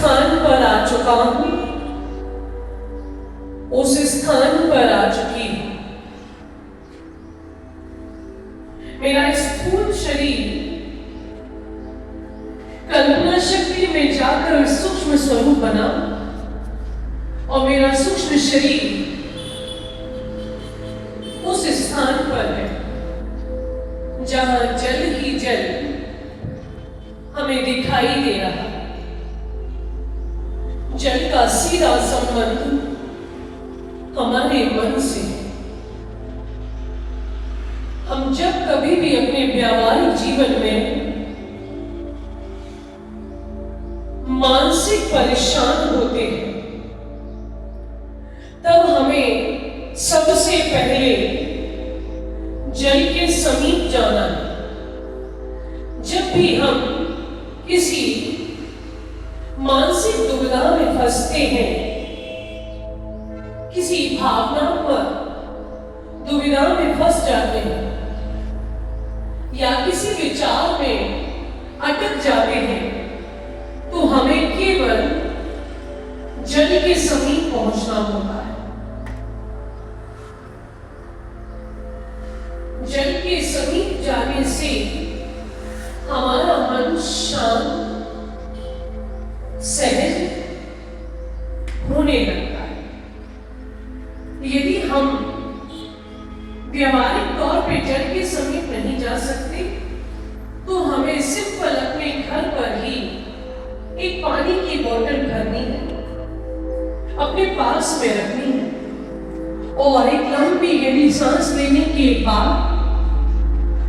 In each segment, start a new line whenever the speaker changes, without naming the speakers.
स्थान पर आ चुका हूं, उस स्थान पर आ चुकी हूं। मेरा स्थूल शरीर कल्पना शक्ति में जाकर सूक्ष्म स्वरूप बना और मेरा सूक्ष्म शरीर उस स्थान पर है जहां जल ही जल हमें दिखाई दे रहा। जल का सीधा संबंध हमारे मन से है। हम जब कभी भी अपने व्यावहारिक जीवन में मानसिक परेशान होते हैं, तब हमें सबसे पहले जल के समीप जाना है। जब भी हम किसी मानसिक दुविधा में फंसते हैं, किसी भावनात्मक दुविधा में फंस जाते हैं या किसी विचार में अटक जाते हैं, तो हमें केवल जल के समीप पहुंचना होता है। जल के समीप जाने से हमारा मन शांत, सहज होने लगता है। यदि हम व्यवहारिक तौर पे जल के समीप नहीं जा सकते, तो हमें सिंपल अपने घर पर ही एक पानी की बोतल भरनी है, अपने पास में रखनी है और एक लंबी गहरी सांस लेने के बाद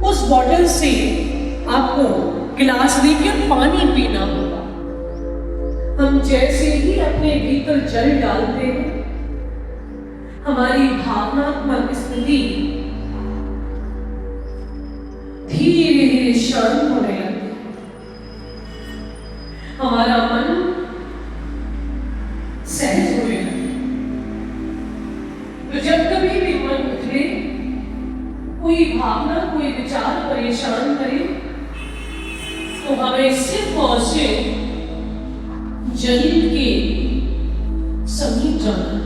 उस बोतल से आपको गिलास लेकर पानी पीना होगा। हम जैसे ही अपने भीतर जल डालते हैं, हमारी भावनात्मक स्थिति धीरे धीरे शांत होने लगती है। हमारा मन सहज होने लगता है। तो जब कभी भी मन उठे, कोई भावना, कोई विचार परेशान करे, तो हमें सिर्फ और सिर्फ जल के समीप जाना है।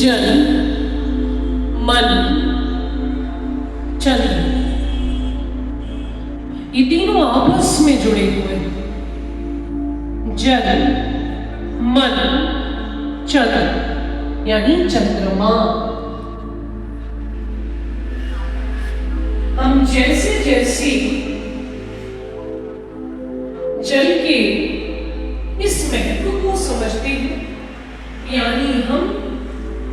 जल, मन, चंद्र, ये तीनों आपस में जुड़े हुए हैं। जल, मन, चंद्र यानी चंद्रमा। हम जैसे जैसे जल के इस महत्व को समझते हैं, यानी हम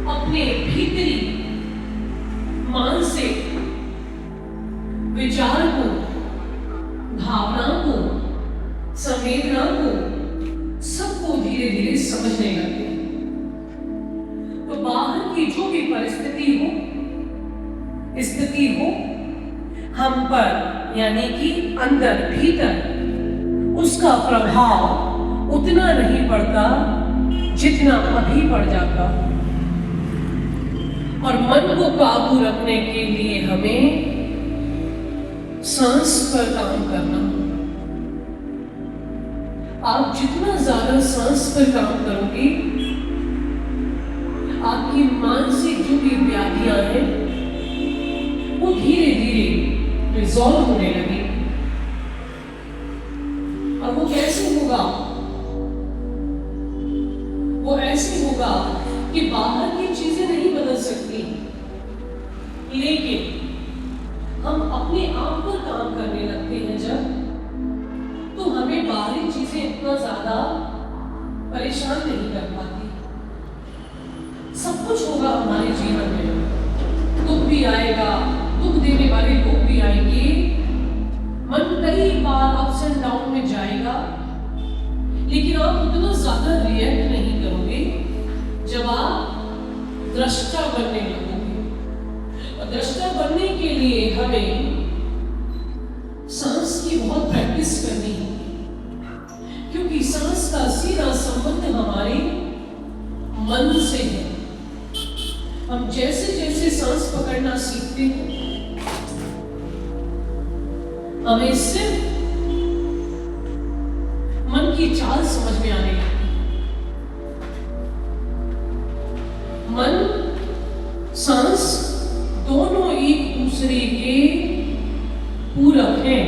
अपने भीतरी मानसिक विचार को, भावना को, संवेदना को, सबको धीरे धीरे समझने लगते हैं। तो बाहर की जो भी परिस्थिति हो, स्थिति हो, हम पर यानी कि अंदर भीतर उसका प्रभाव उतना नहीं पड़ता जितना अभी पड़ जाता। और मन को काबू रखने के लिए हमें सांस पर काम करना। आप जितना ज्यादा सांस पर काम करोगे, आपकी मानसिक जो भी व्याधियां हैं वो धीरे धीरे रिजॉल्व होने लगी। और वो कैसे होगा? वो ऐसे होगा कि बाहर की चीजें नहीं बदल सकती, लेकिन हम अपने आप पर काम करने लगते हैं जब, तो हमें बाहरी चीजें इतना ज्यादा परेशान नहीं कर पाती। सब कुछ होगा हमारे जीवन में, दुख भी आएगा, दुख देने वाले लोग भी आएंगे, मन कई बार अप्स एंड डाउन में जाएगा, लेकिन आप उतना ज्यादा रिएक्ट नहीं करोगे जब आप दृष्टा बनने लगोगे। और दृष्टा बनने के लिए हमें सांस की बहुत प्रैक्टिस करनी होगी, क्योंकि क्योंकि सांस का सीधा संबंध हमारे मन से है। हम जैसे जैसे सांस पकड़ना सीखते हैं, हमें सिर्फ मन की चाल समझ में आने लगती है। मन, सांस दोनों एक दूसरे के पूरक हैं।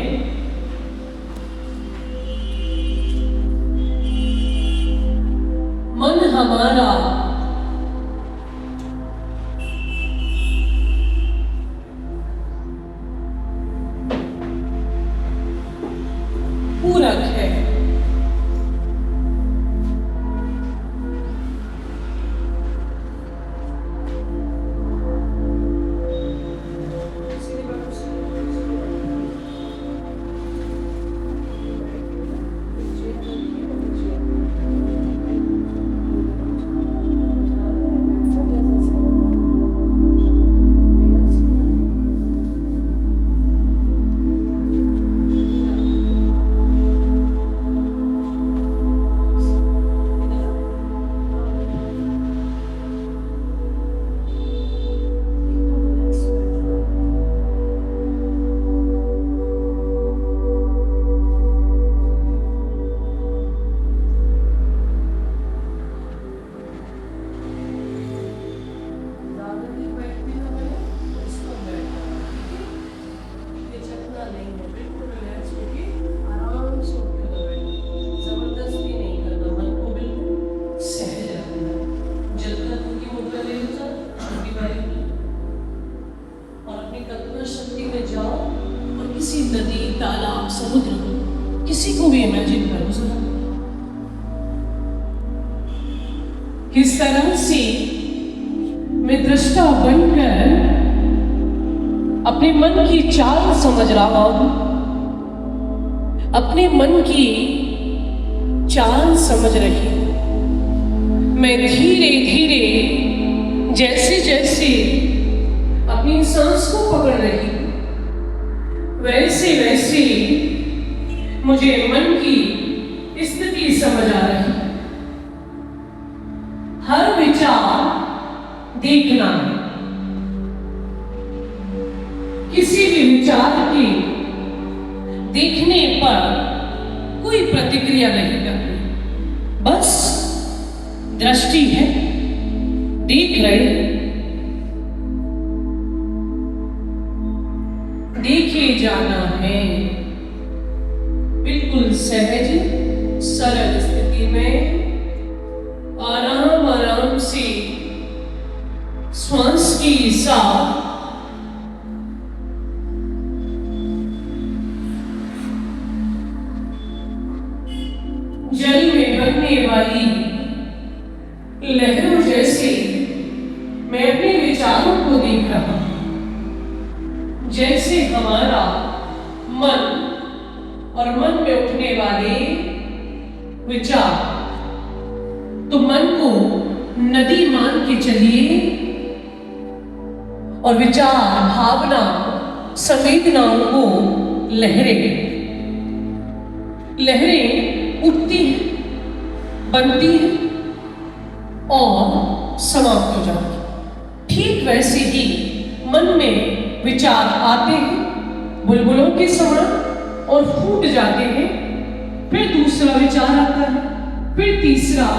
मन हमारा पूरक है। नदी, तालाब, समुद्र, किसी को भी इमेजिन करो जरा, किस तरह से मैं दृष्टा बनकर अपने मन की चाल समझ रहा हूं, अपने मन की चाल समझ रही हूं। मैं धीरे धीरे जैसे जैसे अपनी सांस को पकड़ रही हूं, वैसे वैसे मुझे मन की स्थिति समझ आ रही है। हर विचार देखना है, किसी भी विचार के देखने पर कोई प्रतिक्रिया नहीं करनी, बस दृष्टि है, देख रहे हैं। देखे जाना है, बिल्कुल सहज सरल स्थिति में आराम आराम से श्वास के साथ जल में बनने वाली लहरों जैसे मैं अपने विचारों को देख रहा हूं। जैसे हमारा मन और मन में उठने वाले विचार, तो मन को नदी मान के चलिए और विचार, भावना, संवेदनाओं को लहरें उठती हैं, बनती हैं और समाप्त हो जाती हैं। ठीक वैसे ही मन में विचार आते हैं बुलबुलों के समान और फूट जाते हैं, फिर दूसरा विचार आता है, फिर तीसरा,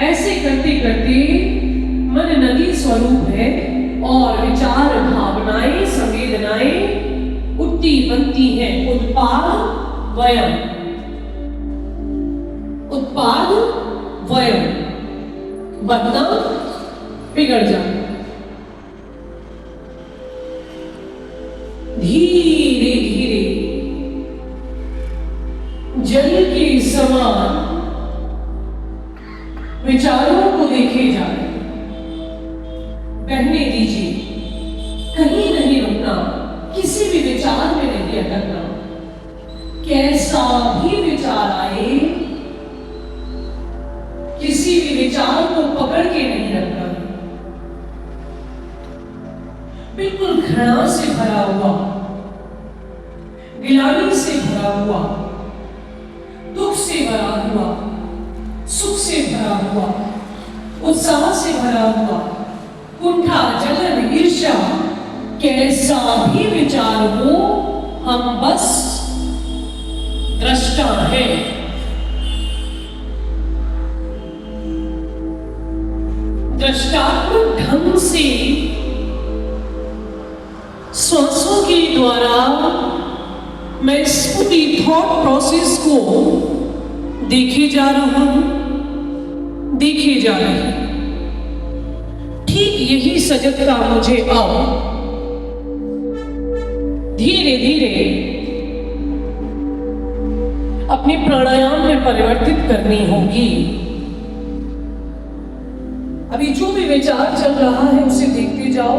ऐसे करते करते मन नदी स्वरूप है और विचार, भावनाएं, संवेदनाएं उठती बनती हैं। उत्पाद वयम बनना, बिगड़ जाना। धीरे धीरे जल के समान विचारों को देखे जा रहे, बहने दीजिए, कहीं नहीं रुकना, किसी भी विचार में नहीं अटकना। कैसा भी विचार आए, किसी भी विचार को पकड़ के नहीं रखना। बिल्कुल घृणा से भरा हुआ, गिलानी से भरा हुआ, दुख से से भरा हुआ, सुख से भरा हुआ, उत्साह से भरा हुआ, कुंठा, जलन, ईर्ष्या, कैसा भी विचार हो, हम बस दृष्टा है। दृष्टात्मक ढंग से श्वासों के द्वारा मैं इस पूरी थॉट प्रोसेस को देखे जा रहा हूं, देखे जा रही हूं। ठीक यही सजगता मुझे अब धीरे धीरे अपने प्राणायाम में परिवर्तित करनी होगी। अभी जो भी विचार चल रहा है उसे देखते जाओ,